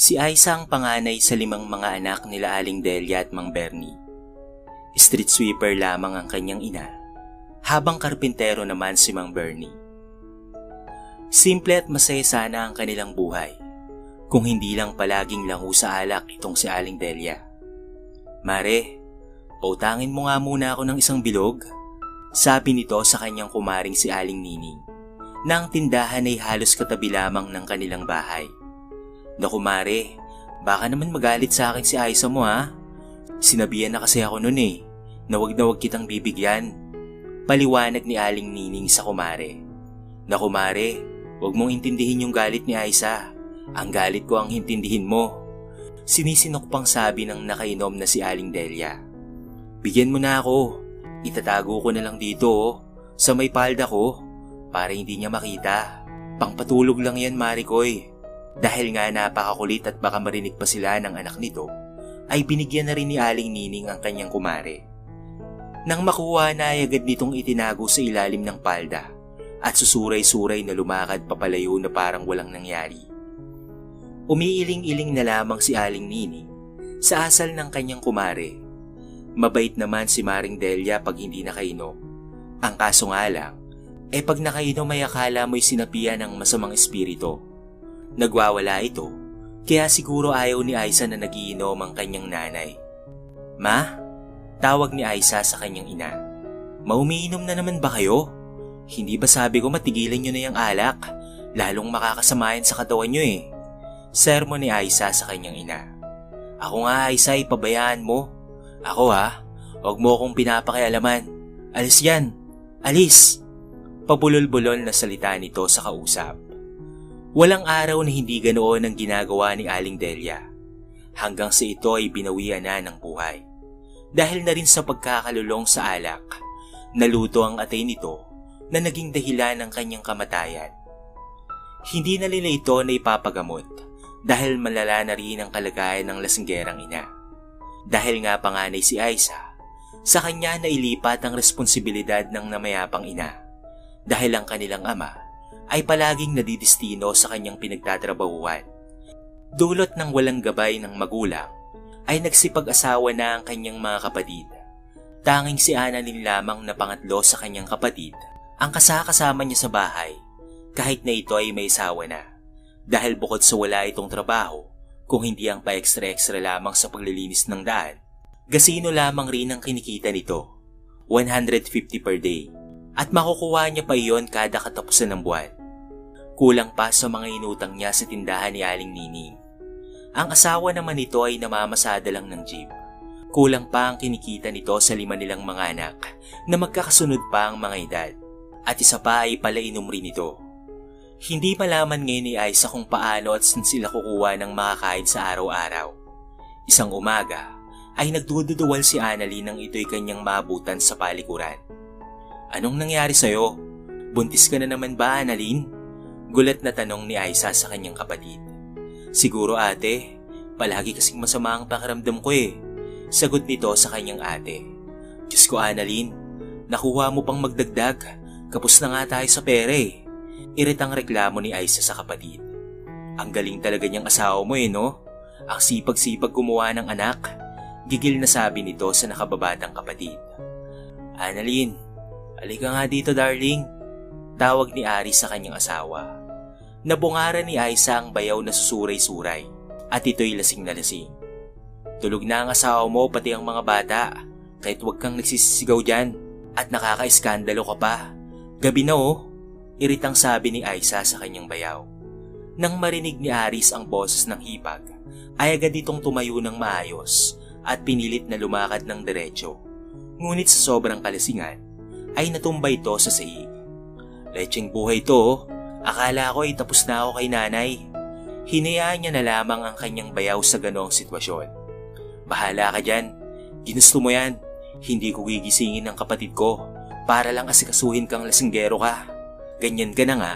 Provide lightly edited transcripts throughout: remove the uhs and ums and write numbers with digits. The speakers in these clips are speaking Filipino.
Si Aiza ang panganay sa 5 mga anak nila Aling Delia at Mang Bernie. Street sweeper lamang ang kanyang ina, habang karpintero naman si Mang Bernie. Simple at masaya sana ang kanilang buhay, kung hindi lang palaging lango sa alak itong si Aling Delia. "Mare, pautangin mo nga muna ako ng isang bilog," sabi nito sa kanyang kumaring si Aling Nining, na ang tindahan ay halos katabi lamang ng kanilang bahay. "Naku mare, baka naman magalit sa akin si Aiza mo ha. Sinabihan na kasi ako nun na wag kitang bibigyan," paliwanag ni Aling Nining sa kumare. "Naku mare, wag mong intindihin yung galit ni Aiza. Ang galit ko ang intindihin mo," sinisinok pang sabi ng nakainom na si Aling Delia. "Bigyan mo na ako. Itatago ko na lang dito sa may palda ko para hindi niya makita. Pangpatulog lang yan Marikoy." Dahil nga napakakulit at baka marinig pa sila ng anak nito, ay binigyan na rin ni Aling Nining ang kanyang kumare. Nang makuha na ay agad nitong itinago sa ilalim ng palda at susuray-suray na lumakad papalayo na parang walang nangyari. Umiiling-iling na lamang si Aling Nining sa asal ng kanyang kumare. Mabait naman si Maring Delia pag hindi nakainom. Ang kaso nga lang, pag nakainom ay akala mo'y sinapian ng masamang espiritu. Nagwawala ito, kaya siguro ayaw ni Aiza na nagiinom ang kanyang nanay. "Ma?" tawag ni Aiza sa kanyang ina. "Maumiinom na naman ba kayo? Hindi ba sabi ko matigilan nyo na yung alak? Lalong makakasamayan sa katawan nyo Sermon ni Aiza sa kanyang ina. "Ako nga Aiza, ipabayaan mo. Ako huwag mo akong pinapakialaman. Alis yan, alis!" Pabulol-bulol na salita nito sa kausap. Walang araw na hindi ganoon ang ginagawa ni Aling Delia, hanggang sa ito ay binawian na ng buhay. Dahil na rin sa pagkakalulong sa alak, naluto ang atay nito na naging dahilan ng kanyang kamatayan. Hindi na nila ito na ipapagamot dahil malala na rin ang kalagayan ng lasinggerang ina. Dahil nga panganay si Aiza, sa kanya na ilipat ang responsibilidad ng namayapang ina dahil ang kanilang ama ay palaging nadidistino sa kanyang pinagtatrabahuan. Dulot ng walang gabay ng magulang, ay nagsipag-asawa na ang kanyang mga kapatid. Tanging si Annalyn lamang na pangatlo sa kanyang kapatid ang kasama niya sa bahay, kahit na ito ay may asawa na. Dahil bukod sa wala itong trabaho, kung hindi ang pa-extra-extra lamang sa paglilinis ng daan, gasino lamang rin ang kinikita nito, 150 per day, at makukuha niya pa iyon kada katapusan ng buwan. Kulang pa sa mga inutang niya sa tindahan ni Aling Nining. Ang asawa naman nito ay namamasada lang ng jeep. Kulang pa ang kinikita nito sa 5 nilang mga anak na magkakasunod pa ang mga edad. At isa pa ay palainom rin ito. Hindi malaman ngayon ni Aiza kung paano at saan sila kukuha ng makakain sa araw-araw. Isang umaga ay nagdududuwal si Annalyn nang ito'y kanyang maabutan sa palikuran. "Anong nangyari sa'yo? Buntis ka na naman ba, Annalyn?" Gulat na tanong ni Aiza sa kanyang kapatid. "Siguro ate, palagi kasing masama ang pakiramdam ko sagot nito sa kanyang ate. "Diyos ko Annalyn, nakuha mo pang magdagdag, kapos na nga tayo sa pera Iritang reklamo ni Aiza sa kapatid. "Ang galing talaga niyang asawa mo no? Ang sipag-sipag gumawa ng anak," gigil na sabi nito sa nakababatang kapatid. "Annalyn, halika nga dito darling," tawag ni Ari sa kanyang asawa. Nabungaran ni Aiza ang bayaw na susuray-suray at ito'y lasing na lasing. "Tulog na ang asawa mo pati ang mga bata, kahit huwag kang nagsisisigaw dyan at nakaka-iskandalo ka pa. Gabi na iritang sabi ni Aiza sa kanyang bayaw. Nang marinig ni Aris ang boses ng hipag, ay agad itong tumayo ng maayos at pinilit na lumakad ng diretsyo. Ngunit sa sobrang kalasingan, ay natumba ito sa sahig. "Lecheng buhay to Akala ko ay tapos na ako kay nanay." Hinayaan niya na lamang ang kanyang bayaw sa ganoong sitwasyon. "Bahala ka dyan. Ginusto mo yan. Hindi ko gigisingin ng kapatid ko para lang asikasuhin kang lasinggero ka. Ganyan ka na nga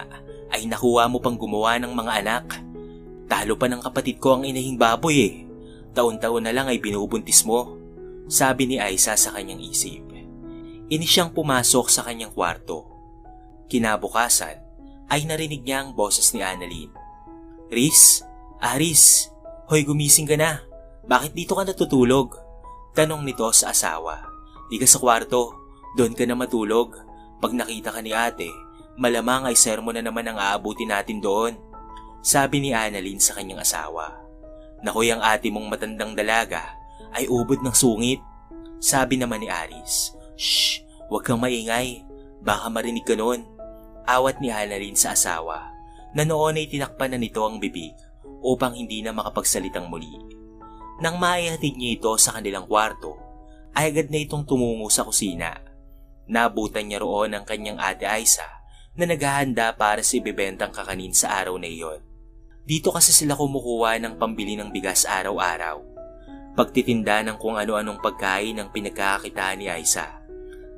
ay nakuha mo pang gumawa ng mga anak. Talo pa ng kapatid ko ang inahing baboy Taon-taon na lang ay binubuntis mo," sabi ni Aiza sa kanyang isip. Inis siyang pumasok sa kanyang kwarto. Kinabukasan ay narinig niya ang boses ni Annalyn. "Riz, Aris, Hoy, gumising ka na. Bakit dito ka natutulog? Tanong nito sa asawa. Di ka sa kwarto. Doon ka na matulog. Pag nakita ka ni ate, malamang ay sermon na naman ang aabutin natin doon. Sabi ni Annalyn sa kanyang asawa. Nakoy, ang ate mong matandang dalaga ay ubod ng sungit. Sabi naman ni Aris. Shh, huwag kang maingay. Baka marinig ka nun. Awat ni Annalyn sa asawa na noon ay tinakpan na nito ang bibig upang hindi na makapagsalitang muli. Nang maihatid niya ito sa kanilang kwarto, ay agad na itong tumungo sa kusina. Nabutan niya roon ang kanyang ate Aiza na naghahanda para sa ibebentang kakanin sa araw na iyon. Dito kasi sila kumukuha ng pambili ng bigas araw-araw. Pagtitinda ng kung ano-anong pagkain ang pinagkakakitaan ni Aiza.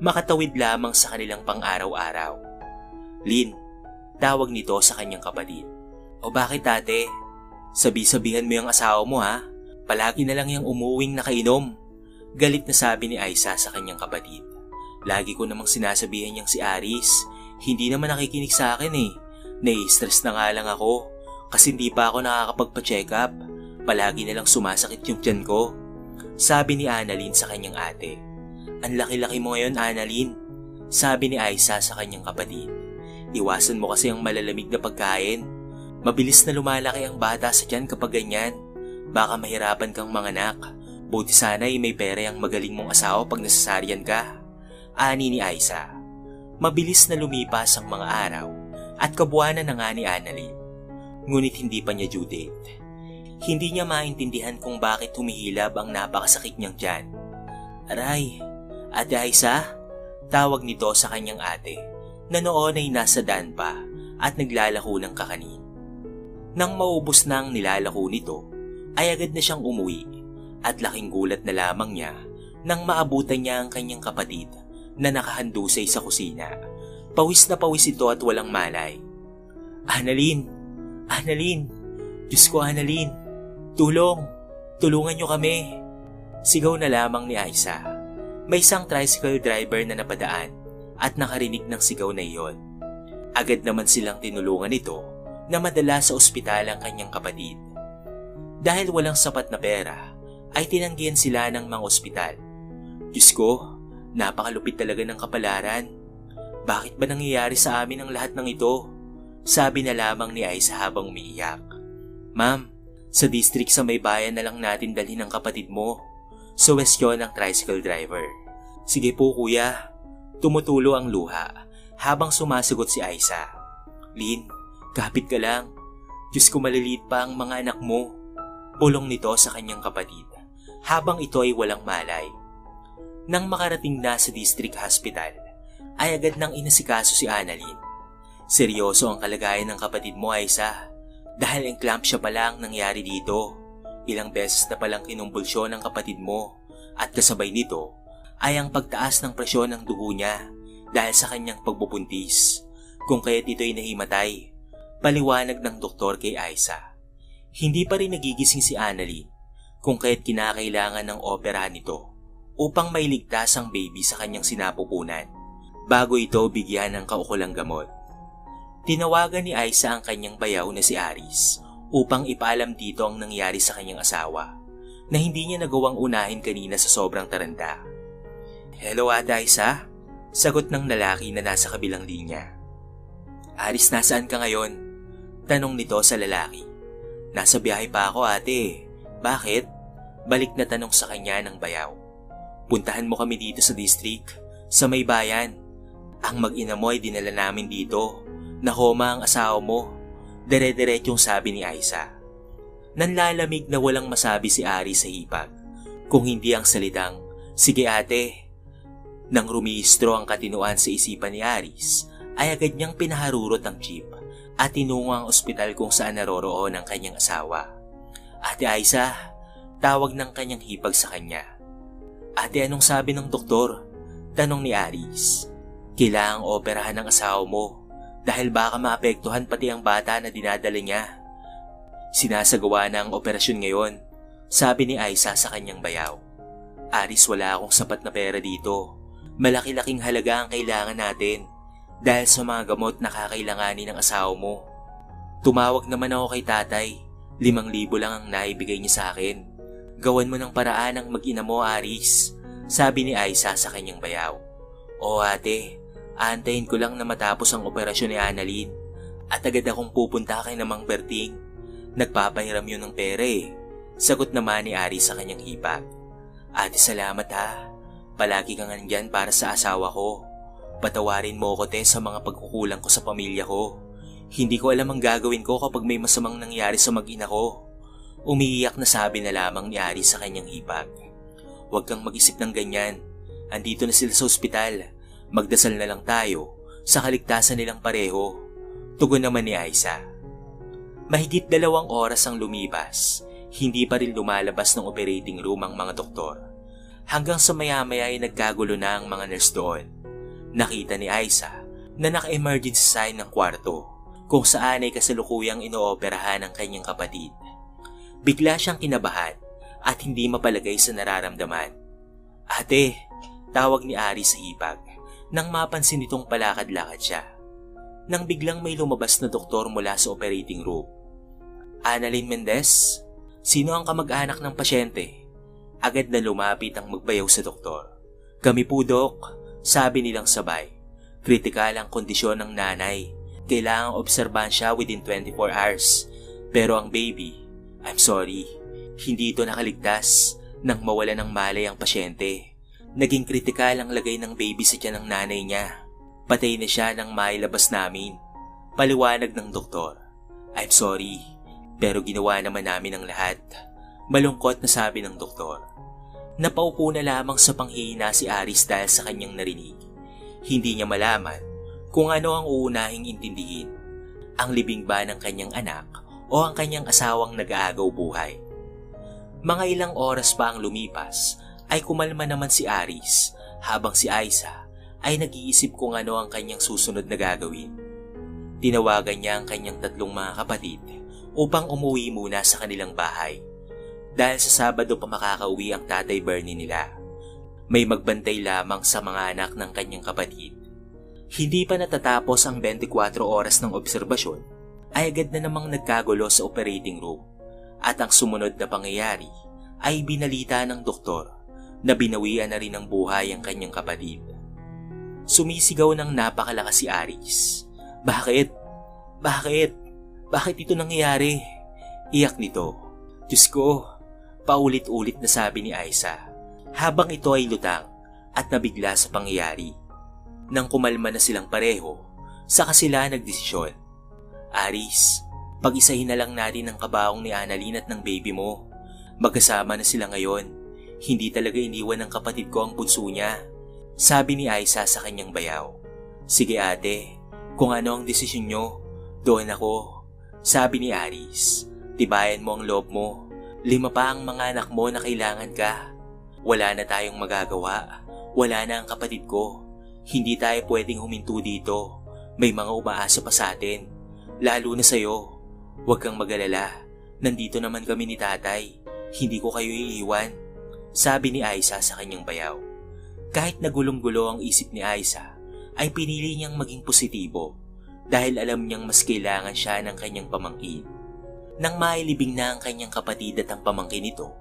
Makatawid lamang sa kanilang pang-araw-araw. Lin, tawag nito sa kanyang kapatid. O bakit ate? Sabi-sabihan mo yung asawa mo ha? Palagi na lang yung umuwing nakainom. Galit na sabi ni Aiza sa kanyang kapatid. Lagi ko namang sinasabihan niyang si Aris. Hindi naman nakikinig sa akin eh. Nai-stress na nga lang ako. Kasi hindi pa ako nakakapagpa-check up. Palagi na lang sumasakit yung tiyan ko. Sabi ni Annalyn sa kanyang ate. Ang laki-laki mo ngayon, Annalyn. Sabi ni Aiza sa kanyang kapatid. Iwasan mo kasi ang malalamig na pagkain. Mabilis na lumalaki ang bata sa tiyan kapag ganyan. Baka mahirapan kang manganak. Buti sana ay may pera ang magaling mong asawa pag nasasaryan ka. Ani ni Aiza. Mabilis na lumipas ang mga araw at kabuwanan na nga ni Annalyn. Ngunit hindi pa niya due date. Hindi niya maintindihan kung bakit humihilab ang napakasakit niyang tiyan. Aray, Ate Aiza? Tawag nito sa kanyang ate na noon ay nasa daan pa at naglalako ng kakanin. Nang maubos na ang nilalako nito, ay agad na siyang umuwi at laking gulat na lamang niya nang maabutan niya ang kanyang kapatid na nakahandusay sa kusina. Pawis na pawis ito at walang malay. Annalyn! Annalyn! Diyos ko, Annalyn! Tulong! Tulungan niyo kami! Sigaw na lamang ni Aiza. May isang tricycle driver na napadaan at nakarinig ng sigaw na iyon. Agad naman silang tinulungan ito na madala sa ospital ang kanyang kapatid. Dahil walang sapat na pera, ay tinanggihan sila ng mga ospital. Diyos ko, napakalupit talaga ng kapalaran. Bakit ba nangyayari sa amin ang lahat ng ito? Sabi na lamang ni Aiza habang umiiyak. Ma'am, sa district sa may bayan na lang natin dalhin ang kapatid mo. Suwestyon ang tricycle driver. Sige po kuya. Tumutulo ang luha habang sumasagot si Aiza. Lin, kapit ka lang. Diyos ko, maliliit pa ang mga anak mo. Bulong nito sa kanyang kapatid habang ito ay walang malay. Nang makarating na sa district hospital, ay agad nang inasikaso si Annalyn. Seryoso ang kalagayan ng kapatid mo, Aiza. Dahil enclampsia pa lang nangyari dito. Ilang beses na palang kinumbulsyon ng kapatid mo at kasabay nito ay ang pagtaas ng presyon ng dugo niya dahil sa kanyang pagbubuntis. Kung kaya't ito'y nahimatay, paliwanag ng doktor kay Aiza. Hindi pa rin nagigising si Annalyn kung kaya't kinakailangan ng operahan nito upang mailigtas ang baby sa kanyang sinapupunan bago ito bigyan ng kaukulang gamot. Tinawagan ni Aiza ang kanyang bayaw na si Aris upang ipaalam dito ang nangyari sa kanyang asawa na hindi niya nagawang unahin kanina sa sobrang taranda. Hello Ate Aiza? Sagot ng lalaki na nasa kabilang linya. Aris, nasaan ka ngayon? Tanong nito sa lalaki. Nasa biyahe pa ako ate. Bakit? Balik na tanong sa kanya ng bayaw. Puntahan mo kami dito sa district, sa may bayan. Ang mag-ina mo ay dinala namin dito. Nakoma ang asawa mo. Dire-diretsong sabi ni Aiza. Nanlalamig na walang masabi si Aris sa hipag. Kung hindi ang salitang, sige ate. Nang rumihistro ang katinuan sa isipan ni Aris, ay agad niyang pinaharurot ang jeep at tinungo ang ospital kung saan naroroon ang kanyang asawa. Ate Aiza, tawag ng kanyang hipag sa kanya. Ate, anong sabi ng doktor? Tanong ni Aris. Kailangang operahan ng asawa mo dahil baka maapektuhan pati ang bata na dinadala niya. Sinasagawa na ang operasyon ngayon, sabi ni Aiza sa kanyang bayaw. Aris, wala akong sapat na pera dito. Malaki-laking halaga ang kailangan natin dahil sa mga gamot na kakailanganin ng asawa mo. Tumawag naman ako kay tatay 5,000 lang ang naibigay niya sa akin. Gawan mo ng paraan ang mag-ina mo, Aris, sabi ni Aiza sa kanyang bayaw. O ate, aantayin ko lang na matapos ang operasyon ni Annalyn at agad akong pupunta kay Mang Berting. Nagpapahiram yun ng pera eh, sagot naman ni Aris sa kanyang hipag. Ate, salamat ha. Palagi kang nandyan para sa asawa ko. Patawarin mo ko te sa mga pagkukulang ko sa pamilya ko. Hindi ko alam ang gagawin ko kapag may masamang nangyari sa mag-ina ko. Umiiyak na sabi na lamang ni Aris sa kanyang hipag. Huwag kang mag-isip ng ganyan. Andito na sila sa ospital. Magdasal na lang tayo sa kaligtasan nilang pareho. Tugon naman ni Aiza. Mahigit 2 oras ang lumipas. Hindi pa rin lumalabas ng operating room ang mga doktor. Hanggang sa maya-maya ay nagkagulo na ang mga nurse doon. Nakita ni Aiza na naka-emergency sign ng kwarto kung saan ay kasalukuyang inooperahan ang kanyang kapatid. Bigla siyang kinabahan at hindi mapalagay sa nararamdaman. Ate, tawag ni Aris sa hipag nang mapansin nitong palakad-lakad siya. Nang biglang may lumabas na doktor mula sa operating room. Annalyn Mendez, sino ang kamag-anak ng pasyente? Agad na lumapit ang magbayaw sa doktor. Kami po, Dok, sabi nilang sabay. Kritikal ang kondisyon ng nanay. Kailangang obserbansya within 24 hours. Pero ang baby, I'm sorry, hindi ito nakaligtas nang mawala ng malay ang pasyente. Naging kritikal ang lagay ng baby sa tiyan ng nanay niya. Patay na siya nang mailabas namin. Paliwanag ng doktor. I'm sorry, pero ginawa naman namin ang lahat. Malungkot na sabi ng doktor. Napaupo na lamang sa panghihina si Aris dahil sa kanyang narinig. Hindi niya malaman kung ano ang uunahing intindihin. Ang libing ba ng kanyang anak o ang kanyang asawang nag-aagaw buhay. Mga ilang oras pa ang lumipas ay kumalma naman si Aris habang si Aiza ay nag-iisip kung ano ang kanyang susunod na gagawin. Tinawagan niya ang kanyang 3 mga kapatid upang umuwi muna sa kanilang bahay. Dahil sa Sabado pa makakauwi ang Tatay Bernie nila. May magbantay lamang sa mga anak ng kanyang kapatid. Hindi pa natatapos ang 24 oras ng obserbasyon ay agad na namang nagkagulo sa operating room at ang sumunod na pangyayari ay binalita ng doktor na binawian na rin ng buhay ang kanyang kapatid. Sumisigaw ng napakalakas si Aris. Bakit? Bakit? Bakit ito nangyayari? Iyak nito. Diyos ko, paulit-ulit na sabi ni Aiza habang ito ay lutang at nabigla sa pangyayari. Nang kumalma na silang pareho, saka sila nagdesisyon. Aris, pag-isahin na lang natin ang kabaong ni Annalyn at ng baby mo. Magkasama na sila ngayon. Hindi talaga iniwan ng kapatid ko ang bunso niya, sabi ni Aiza sa kanyang bayaw. Sige ate, kung ano ang desisyon nyo, doon ako, sabi ni Aris. Tibayan mo ang loob mo. 5 pa ang mga anak mo na kailangan ka. Wala na tayong magagawa. Wala na ang kapatid ko. Hindi tayo pwedeng huminto dito. May mga umaasa pa sa atin. Lalo na sa'yo. Huwag kang mag-alala. Nandito naman kami ni tatay. Hindi ko kayo iiwan, sabi ni Aiza sa kanyang bayaw. Kahit nagulong-gulo ang isip ni Aiza, ay pinili niyang maging positibo dahil alam niyang mas kailangan siya ng kanyang pamangkin. Nang mailibing na ang kanyang kapatid at ang pamangkin nito,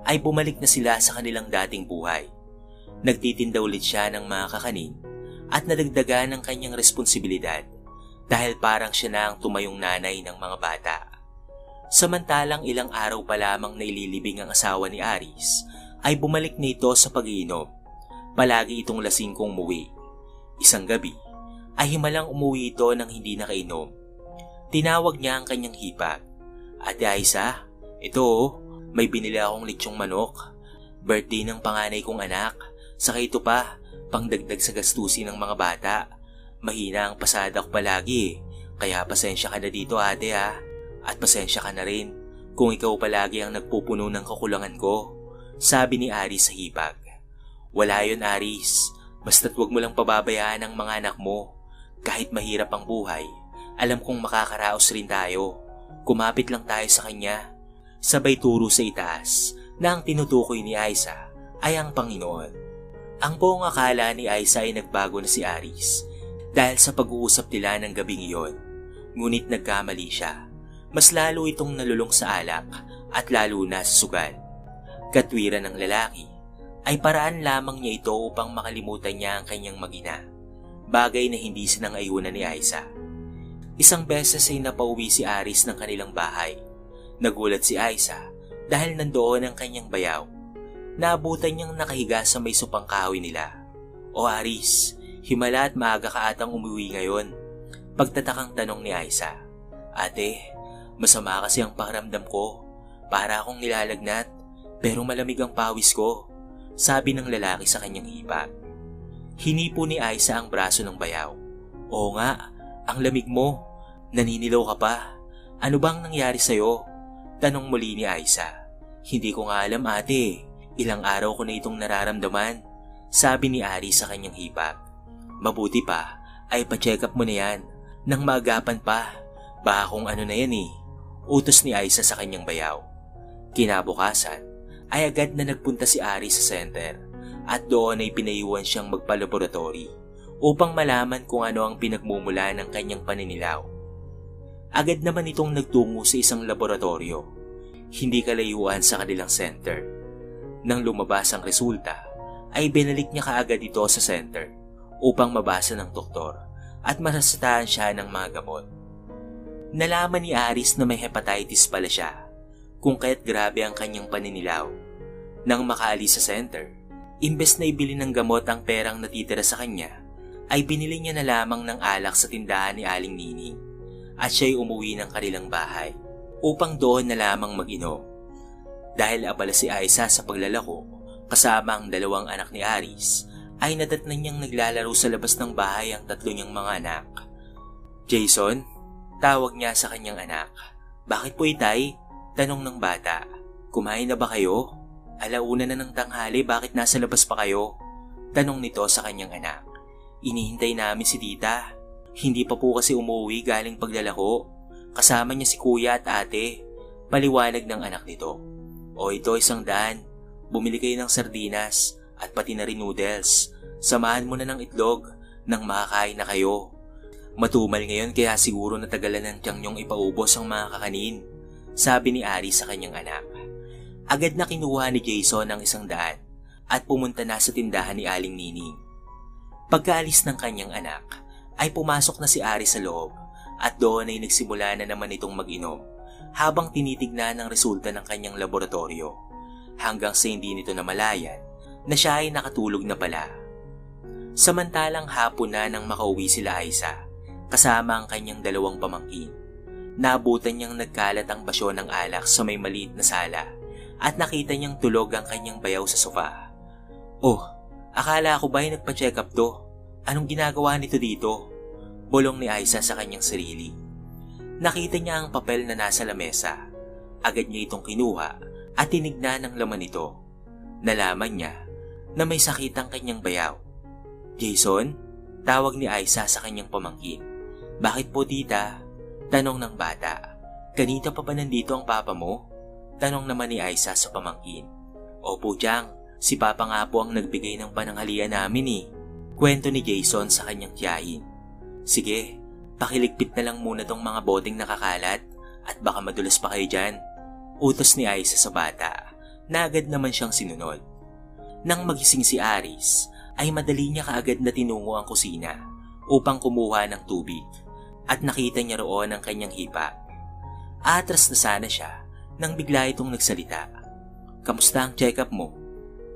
ay bumalik na sila sa kanilang dating buhay. Nagtitinda ulit siya ng mga kakanin at nadagdagan ng kanyang responsibilidad dahil parang siya na ang tumayong nanay ng mga bata. Samantalang ilang araw pa lamang na ililibing ang asawa ni Aris, ay bumalik na ito sa pag-iinom. Palagi itong lasing kung umuwi. Isang gabi, ay himalang umuwi ito nang hindi nakainom. Tinawag niya ang kanyang hipag. Ate Aiza, ito may binili akong litsyong manok. Birthday ng panganay kong anak. Saka ito pa, pangdagdag sa gastusin ng mga bata. Mahina ang pasada ko palagi kaya pasensya ka na dito ate ha. At pasensya ka na rin kung ikaw palagi ang nagpupuno ng kakulangan ko, sabi ni Aris sa hipag. Wala yun Aris, basta't wag mo lang pababayaan ang mga anak mo. Kahit mahirap ang buhay, alam kong makakaraos rin tayo. Kumapit lang tayo sa kanya. Sabay turo sa itaas na ang tinutukoy ni Aiza ay ang Panginoon. Ang buong akala ni Aiza ay nagbago na si Aris dahil sa pag-uusap nila ng gabing iyon. Ngunit nagkamali siya. Mas lalo itong nalulong sa alak at lalo na sa sugal. Katwiran ng lalaki ay paraan lamang niya ito upang makalimutan niya ang kanyang mag-ina, bagay na hindi sinang-ayunan ni Aiza. Isang beses ay napauwi si Aris ng kanilang bahay. Nagulat si Aiza dahil nandoon ang kanyang bayaw. Naabutan niyang nakahiga sa may supang kahoy nila. "O Aris, himala at maaga ka atang umuwi ngayon," pagtatakang tanong ni Aiza. "Ate, masama kasi ang pakiramdam ko. Para akong nilalagnat, pero malamig ang pawis ko," sabi ng lalaki sa kanyang hipa. Hinipo ni Aiza ang braso ng bayaw. "Oo nga, ang lamig mo. Naninilaw ka pa. Ano bang nangyari sa'yo?" tanong muli ni Aiza. "Hindi ko nga alam, ate. Ilang araw ko na itong nararamdaman," sabi ni Ari sa kanyang hipa. "Mabuti pa ay pa-check up mo na yan. Nang maagapan pa, baka kung ano na yan eh," utos ni Aiza sa kanyang bayaw. Kinabukasan ay agad na nagpunta si Ari sa center at doon ay pinayuhan siyang magpa-laboratory upang malaman kung ano ang pinagmumula ng kanyang paninilaw. Agad naman itong nagtungo sa isang laboratorio, hindi kalayuan sa kanilang center. Nang lumabas ang resulta, ay binalik niya kaagad ito sa center upang mabasa ng doktor at marasatahan siya ng mga gamot. Nalaman ni Aris na may hepatitis pala siya, kung kaya't grabe ang kanyang paninilaw. Nang makaalis sa center, imbes na ibili ng gamot ang perang natitira sa kanya, ay binili niya na lamang ng alak sa tindahan ni Aling Nini at siya'y umuwi ng kanilang bahay upang doon na lamang mag-inom. Dahil abala si Aiza sa paglalako kasama ang dalawang anak ni Aris, ay nadatnan niyang naglalaro sa labas ng bahay ang tatlo niyang mga anak. "Jason," tawag niya sa kanyang anak. "Bakit po, itay?" tanong ng bata. "Kumain na ba kayo? Alauna na ng tanghali, bakit nasa labas pa kayo?" tanong nito sa kanyang anak. "Inihintay namin si tita. Hindi pa po kasi umuwi galing paglalako. Kasama niya si kuya at ate," paliwanag ng anak nito. "O ito, 100. Bumili kayo ng sardinas at pati na rin noodles. Samahan mo na ng itlog nang makakain na kayo. Matumal ngayon kaya siguro natagalan ng tiyang niyong ipaubos ang mga kakanin," sabi ni Ari sa kanyang anak. Agad na kinuha ni Jason ang 100 at pumunta na sa tindahan ni Aling Nini. Pagkaalis ng kanyang anak, ay pumasok na si Ari sa loob at doon ay nagsimula na naman itong mag-inom habang tinitignan ang resulta ng kanyang laboratorio, hanggang sa hindi nito namalayan na siya ay nakatulog na pala. Samantalang hapon na nang makauwi sila Aiza kasama ang kanyang dalawang pamangkin. Naabutan niyang nagkalat ang basyo ng alak sa may maliit na sala at nakita niyang tulog ang kanyang bayaw sa sofa. "Oh, akala ko ba'y nagpa-check up to? Anong ginagawa nito dito?" bulong ni Aiza sa kanyang sarili. Nakita niya ang papel na nasa lamesa. Agad niya itong kinuha at tinignan ang laman nito. Nalaman niya na may sakit ang kanyang bayaw. "Jason?" tawag ni Aiza sa kanyang pamangkin. "Bakit po, tita?" tanong ng bata. "Kanina pa ba nandito ang papa mo?" tanong naman ni Aiza sa pamangkin. "Opo, Jang. Si papa nga po ang nagbigay ng pananghalian namin eh," kwento ni Jason sa kanyang tiyahin. "Sige, pakiligpit na lang muna tong mga boteng nakakalat at baka madulas pa kayo dyan," utos ni Aiza sa bata na agad naman siyang sinunod. Nang magising si Aris, ay madali niya kaagad na tinungo ang kusina upang kumuha ng tubig at nakita niya roon ang kanyang hipa. Atras na sana siya nang bigla itong nagsalita. "Kamusta ang check-up mo?"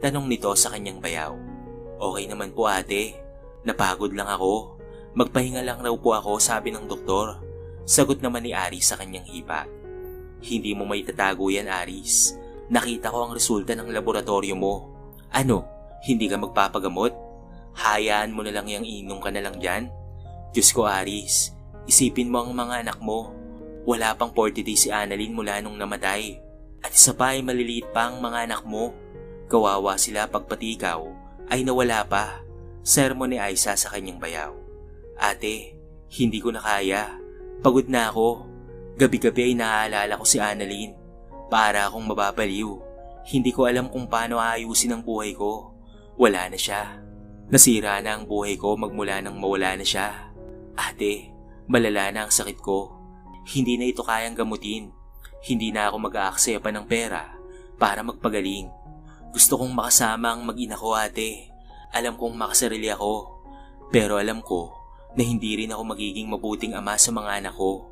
tanong nito sa kanyang bayaw. "Okay naman po, ate. Napagod lang ako. Magpahinga lang raw po ako, sabi ng doktor," sagot naman ni Aris sa kanyang hipa. "Hindi mo may tatago yan, Aris. Nakita ko ang resulta ng laboratorio mo. Ano, hindi ka magpapagamot? Hayaan mo na lang yang inom ka na lang dyan? Diyos ko, Aris, isipin mo ang mga anak mo. Wala pang 40 days si Annalyn mula nung namatay. At isa pa ay maliliit pa ang mga anak mo. Kawawa sila pagpati ikaw ay nawala pa," sermon ni Aiza sa kanyang bayaw. "Ate, hindi ko na kaya. Pagod na ako. Gabi-gabi ay naaalala ko si Annalyn. Para akong mababaliw. Hindi ko alam kung paano aayusin ang buhay ko. Wala na siya. Nasira na ang buhay ko magmula nang mawala na siya. Ate, malala na ang sakit ko. Hindi na ito kayang gamutin. Hindi na ako mag-aaksaya pa ng pera para magpagaling. Gusto kong makasama ang mag-ina ko, ate. Alam kong makasarili ako. Pero alam ko na hindi rin ako magiging mabuting ama sa mga anak ko.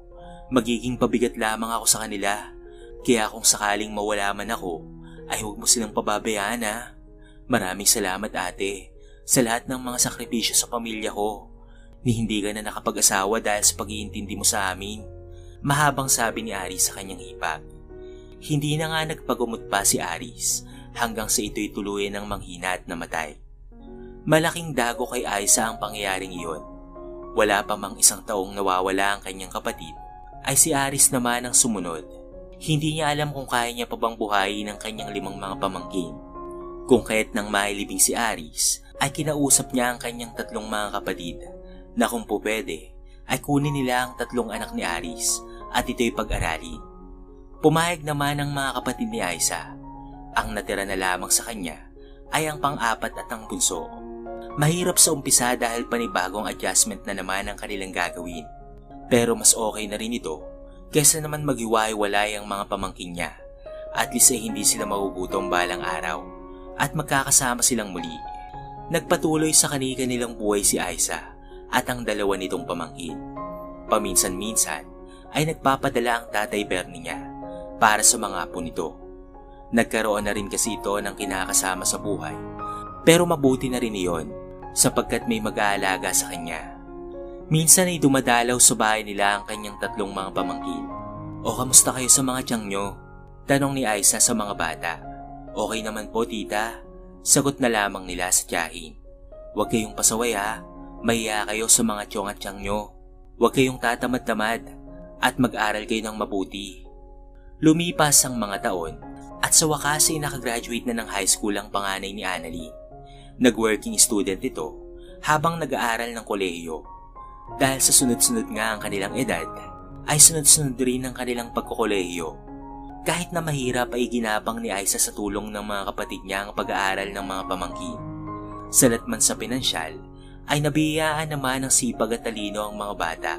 Magiging pabigat lamang ako sa kanila. Kaya kung sakaling mawala man ako, ay huwag mo silang pababayaan, ha. Maraming salamat, ate, sa lahat ng mga sakripisyo sa pamilya ko. Ni hindi ka na nakapag-asawa dahil sa pag-iintindi mo sa amin. Mahabang sabi ni Aris sa kanyang hipag. Hindi na nga nagpagumot pa si Aris hanggang sa ito'y tuluyan ng manghina at namatay. Malaking dago kay Aiza ang pangyayaring iyon. Wala pa mang isang taong nawawala ang kanyang kapatid, ay si Aris naman ang sumunod. Hindi niya alam kung kaya niya pa bang buhayin ang kanyang 5 mga pamangkin. Kung kaya't nang mailibing si Aris, ay kinausap niya ang kanyang 3 mga kapatid na kung po pwede, ay kunin nila ang 3 anak ni Aris at ito'y pag-aralin. Pumayag naman ang mga kapatid ni Aiza. Ang natira na lamang sa kanya ay ang pang-4 at ang bunso. Mahirap sa umpisa dahil panibagong adjustment na naman ang kanilang gagawin. Pero mas okay na rin ito kesa naman maghiwa-hiwalay ang mga pamangkin niya. At least ay hindi sila magugutom balang araw at magkakasama silang muli. Nagpatuloy sa kani-kanilang buhay si Aiza at ang 2 nitong pamangkin. Paminsan-minsan ay nagpapadala ang tatay Bernie niya para sa mga apo nito. Nagkaroon na rin kasi ito ng kinakasama sa buhay. Pero mabuti na rin iyon sapagkat may mag-aalaga sa kanya. Minsan ay dumadalaw sa bahay nila ang kanyang 3 mga pamangkin. O kamusta kayo sa mga tiyang nyo? Tanong ni Aiza sa mga bata. Okay naman po, tita. Sagot na lamang nila sa tiyahin. Huwag kayong pasaway, ha. Mahiya kayo sa mga tiyong at tiyang nyo. Huwag kayong tatamad-tamad at mag-aral kayo ng mabuti. Lumipas ang mga taon at sa wakas ay nakagraduate na ng high school ang panganay ni Annalyn. Nag-working student ito habang nag-aaral ng kolehiyo. Dahil sa sunod-sunod nga ang kanilang edad, ay sunod-sunod rin ang kanilang pagkukolehiyo. Kahit na mahirap ay ginapang ni Aiza sa tulong ng mga kapatid niya ang pag-aaral ng mga pamangkin. Salat man sa pinansyal, ay nabiyayaan naman ng sipag at talino ang mga bata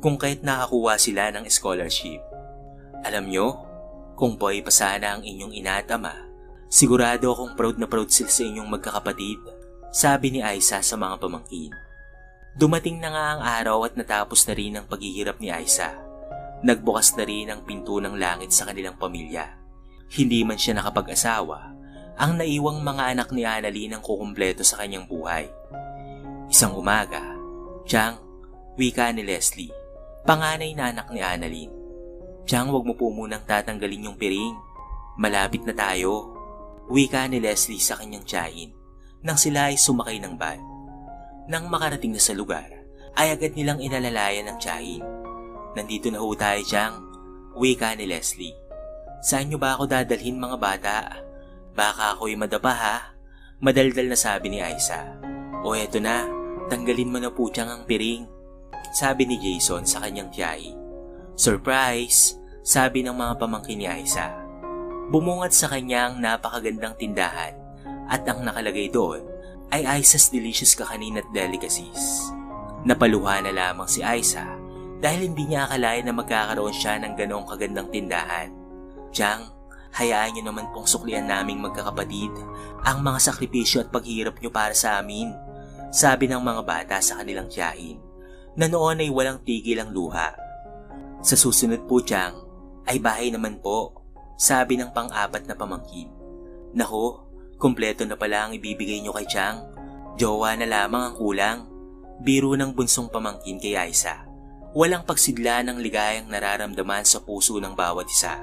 kung kahit nakakuha sila ng scholarship. Alam nyo, kung buhay pa sana ang inyong ina at ama, sigurado akong proud na proud sila sa inyong magkakapatid, sabi ni Aiza sa mga pamangkin. Dumating na nga ang araw at natapos na rin ang paghihirap ni Aiza. Nagbukas na rin ang pinto ng langit sa kanilang pamilya. Hindi man siya nakapag-asawa, ang naiwang mga anak ni Annalyn ang kukumpleto sa kanyang buhay. Isang umaga, Chang, wika ni Leslie, panganay na anak ni Annalyn. Chang, wag mo po munang tatanggalin yung piring. Malapit na tayo. Wika ni Leslie sa kanyang tiyahin nang sila ay sumakay ng van. Nang makarating na sa lugar, ay agad nilang inalalayan ng tiyahin. Nandito na ho tayo, Chang. Wika ni Leslie. Saan nyo ba ako dadalhin, mga bata? Baka ako'y madapa, ha? Madaldal na sabi ni Aiza. O eto na, tanggalin mo na po, Chang, ang piring, sabi ni Jason sa kanyang tiyahin. Surprise! Sabi ng mga pamangkin ni Aiza. Bumungad sa kanya ang napakagandang tindahan at ang nakalagay doon ay Aiza's Delicious Kakanin at Delicacies. Napaluha na lamang si Aiza dahil hindi niya akalain na magkakaroon siya ng ganoong kagandang tindahan. Chang, hayaan niyo naman pong suklian naming magkakapatid ang mga sakripisyo at paghirap niyo para sa amin, sabi ng mga bata sa kanilang tiyahin na noon ay walang tigil ang luha. Sa susunod po, Chang, ay bahay naman po, sabi ng pang-4 na pamangkin. Naku, kumpleto na pala ang ibibigay nyo kay Chang. Jowa na lamang ang kulang. Biro ng bunsong pamangkin kay Aiza. Walang pagsidla ng ligayang nararamdaman sa puso ng bawat isa.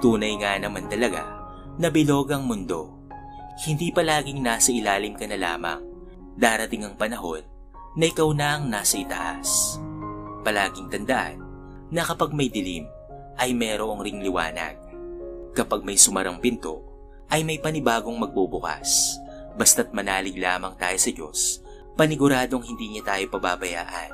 Tunay nga naman talaga na bilog ang mundo. Hindi palaging nasa ilalim ka na lamang. Darating ang panahon na ikaw na ang nasa itaas. Palaging tandaan na kapag may dilim ay merong ring liwanag. Kapag may sumarang pinto ay may panibagong magbubukas. Basta't manalig lamang tayo sa Diyos, paniguradong hindi niya tayo pababayaan.